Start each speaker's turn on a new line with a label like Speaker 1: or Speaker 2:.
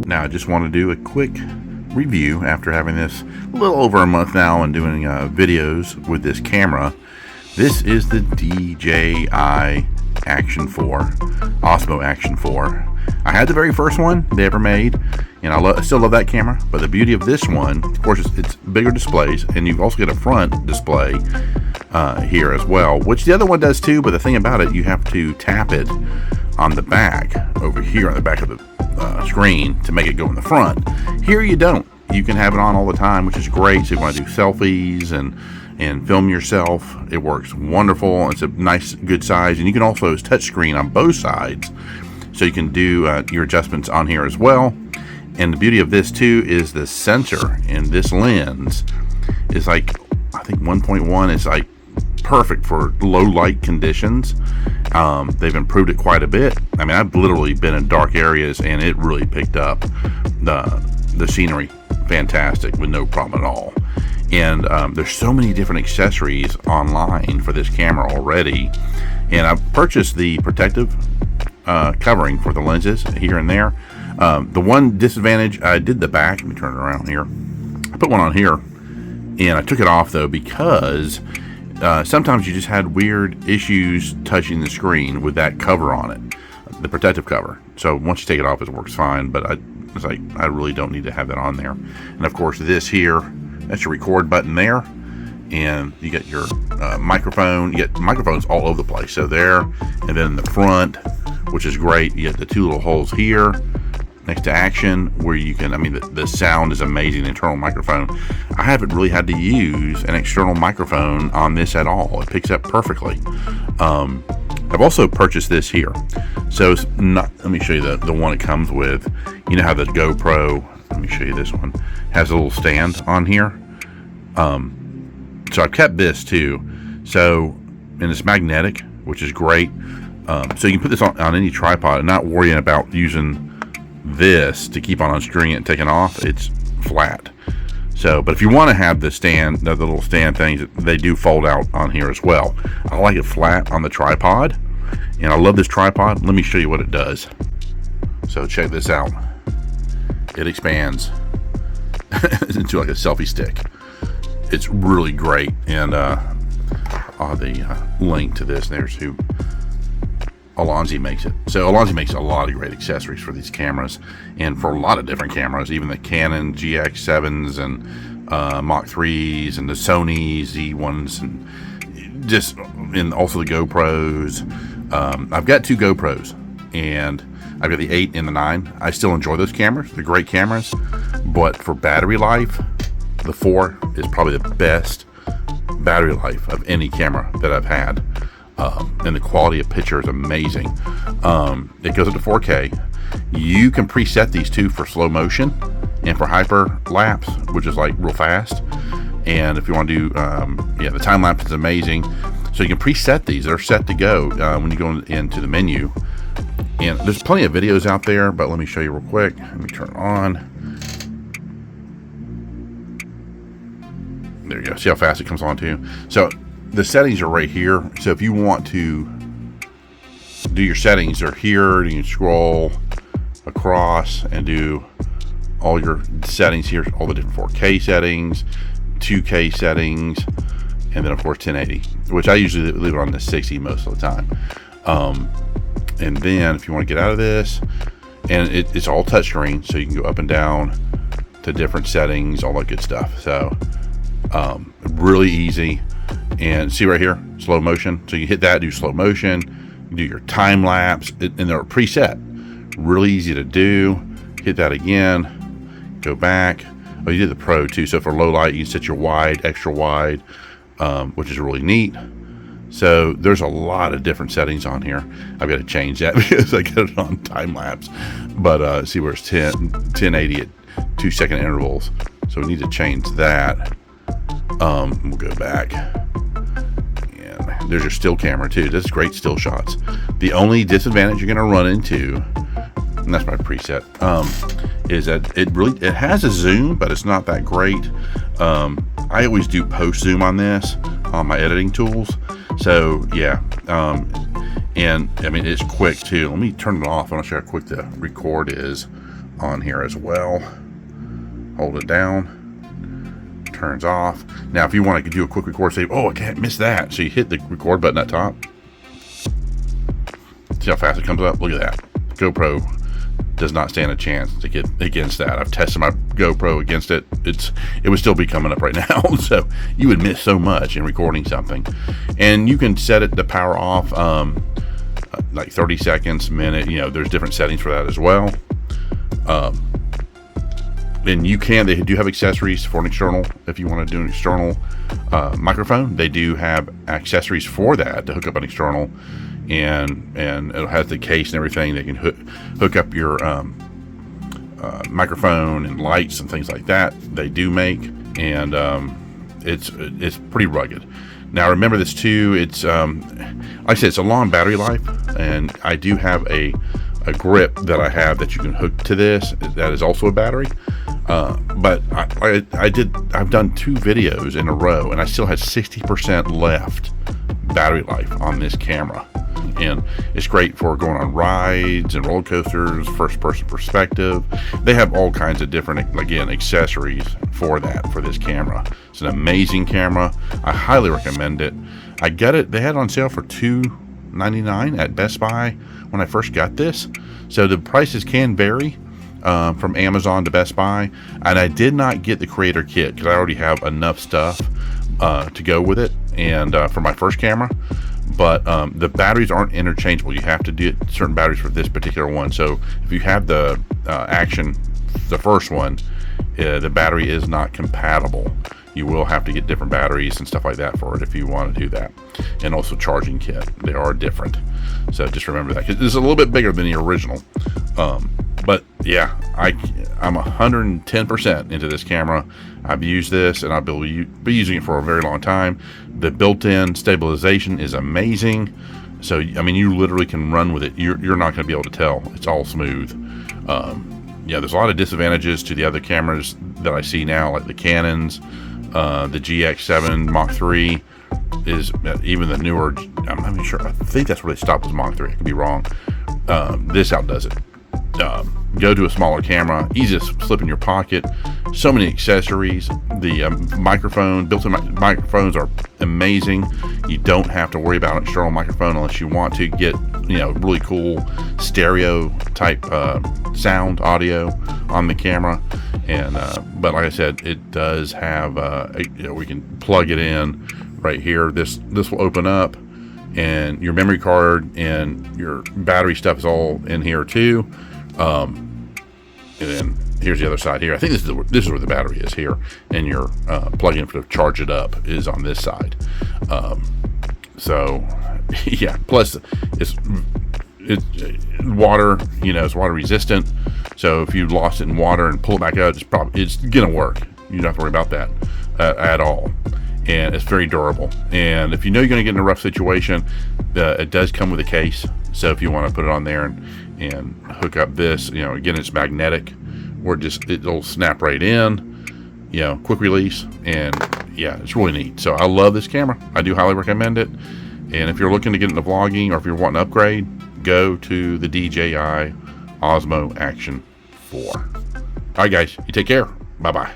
Speaker 1: Now I just want to do a quick review after having this a little over a month now and doing videos with this camera. This is the DJI Osmo Action 4. I had the very first one they ever made, and I still love that camera. But the beauty of this one, of course, it's bigger displays, and you've also got a front display here as well, which the other one does too. But the thing about it, you have to tap it on the back over here on the back of the screen to make it go in the front. Here you don't. You can have it on all the time, which is great. So if you want to do selfies and film yourself, it works wonderful. It's a nice, good size, and you can also use touchscreen on both sides, so you can do your adjustments on here as well. And the beauty of this too is the sensor in this lens is like, I think 1.1 is like perfect for low light conditions. They've improved it quite a bit. I mean, I've literally been in dark areas and it really picked up the scenery fantastic with no problem at all. And there's so many different accessories online for this camera already, and I've purchased the protective covering for the lenses here and there. The one disadvantage, I did the back. Let me turn it around here. I put one on here and I took it off though, because sometimes you just had weird issues touching the screen with that cover on it, the protective cover. So once you take it off, it works fine, but I was like, I really don't need to have that on there. And of course this here, that's your record button there, and you get your microphone. You get microphones all over the place. So there, and then in the front, which is great, you get the two little holes here next to action where you can, I mean, the sound is amazing. The internal microphone, I haven't really had to use an external microphone on this at all. It picks up perfectly. I've also purchased this here. So it's not, let me show you the one it comes with. You know how the GoPro, let me show you this one, has a little stand on here. So I've kept this too. So, and it's magnetic, which is great. So you can put this on any tripod and not worrying about using this to keep on string it and taking off. It's flat. So, but if you want to have the stand, the little stand things, they do fold out on here as well. I like it flat on the tripod, and I love this tripod. Let me show you what it does. So check this out. It expands into like a selfie stick. It's really great, and I'll have the link to this. There's who Alonzi makes it. So Alonzi makes a lot of great accessories for these cameras, and for a lot of different cameras, even the Canon GX7s and Mach 3s and the Sony Z1s, and also the GoPros. I've got two GoPros, and I've got the 8 and the 9. I still enjoy those cameras. They're great cameras, but for battery life, the 4 is probably the best battery life of any camera that I've had. And the quality of picture is amazing. It goes up to 4K. You can preset these two for slow motion and for hyperlapse, which is like real fast. And if you want to do, the time lapse is amazing. So you can preset these. They're set to go when you go into the menu. And there's plenty of videos out there, but let me show you real quick. Let me turn it on. There you go. See how fast it comes on too. So the settings are right here. So if you want to do your settings, they're here. You can scroll across and do all your settings here, all the different 4K settings, 2K settings, and then of course 1080, which I usually leave it on the 60 most of the time. And then if you want to get out of this, and it's all touchscreen, so you can go up and down to different settings, all that good stuff. So really easy. And see right here, slow motion. So you hit that, do slow motion, you do your time lapse, and they're preset. Really easy to do. Hit that again, go back. Oh, you did the Pro too. So for low light, you can set your wide, extra wide, which is really neat. So there's a lot of different settings on here. I've got to change that because I got it on time lapse. But see where it's 1080 at 2-second intervals. So we need to change that. We'll go back. And there's your still camera too. That's great still shots. The only disadvantage you're going to run into, and that's my preset, is that it has a zoom, but it's not that great. I always do post zoom on this on my editing tools. So yeah, and I mean it's quick too. Let me turn it off. I'm not sure how quick the record is on here as well. Hold it down, turns off. Now if you want to do a quick record, say, oh, I can't miss that, so you hit the record button at top. See how fast it comes up? Look at that. GoPro does not stand a chance to get against that. I've tested my GoPro against it. It would still be coming up right now. So you would miss so much in recording something. And you can set it to power off like 30 seconds, minute. You know, there's different settings for that as well. And they do have accessories for an external. If you want to do an external microphone, they do have accessories for that to hook up an external, and it has the case and everything. They can hook up your microphone and lights and things like that. They do make, and it's pretty rugged. Now remember this too. It's like I said, it's a long battery life, and I do have a grip that I have that you can hook to this. That is also a battery. But I've done 2 videos in a row, and I still had 60% left battery life on this camera. And it's great for going on rides and roller coasters, first person perspective. They have all kinds of different, again, accessories for this camera. It's an amazing camera. I highly recommend it. I got it, they had it on sale for $2.99 at Best Buy when I first got this. So the prices can vary from Amazon to Best Buy, and I did not get the creator kit because I already have enough stuff to go with it, and for my first camera. But the batteries aren't interchangeable. You have to do certain batteries for this particular one. So if you have the Action, the first one, the battery is not compatible. You will have to get different batteries and stuff like that for it if you want to do that. And also charging kit. They are different. So just remember that. 'Cause it's a little bit bigger than the original. But yeah, I'm 110% into this camera. I've used this, and I'll be using it for a very long time. The built-in stabilization is amazing. So, I mean, you literally can run with it. You're not going to be able to tell. It's all smooth. Yeah, there's a lot of disadvantages to the other cameras that I see now, like the Canons, the GX7 Mach 3 is even the newer. I'm not even sure. I think that's where they stopped was Mach 3. I could be wrong. This outdoes it. Go to a smaller camera, easy to slip in your pocket. So many accessories. The built-in microphones are amazing. You don't have to worry about an external microphone unless you want to get, really cool stereo type sound audio on the camera. And but like I said, it does have we can plug it in right here. This will open up, and your memory card and your battery stuff is all in here too. And then here's the other side here. I think this is where the battery is here, and your plug-in to charge it up is on this side. So yeah, plus it's water, it's water resistant. So if you lost it in water and pull it back out, it's gonna work. You don't have to worry about that at all. And it's very durable. And if you're gonna get in a rough situation, it does come with a case. So if you want to put it on there and hook up this, again, it's magnetic, or it'll snap right in, quick release. And yeah, it's really neat. So I love this camera. I do highly recommend it. And if you're looking to get into vlogging, or if you're wanting to upgrade, go to the DJI Osmo Action 4. All right, guys, you take care. Bye-bye.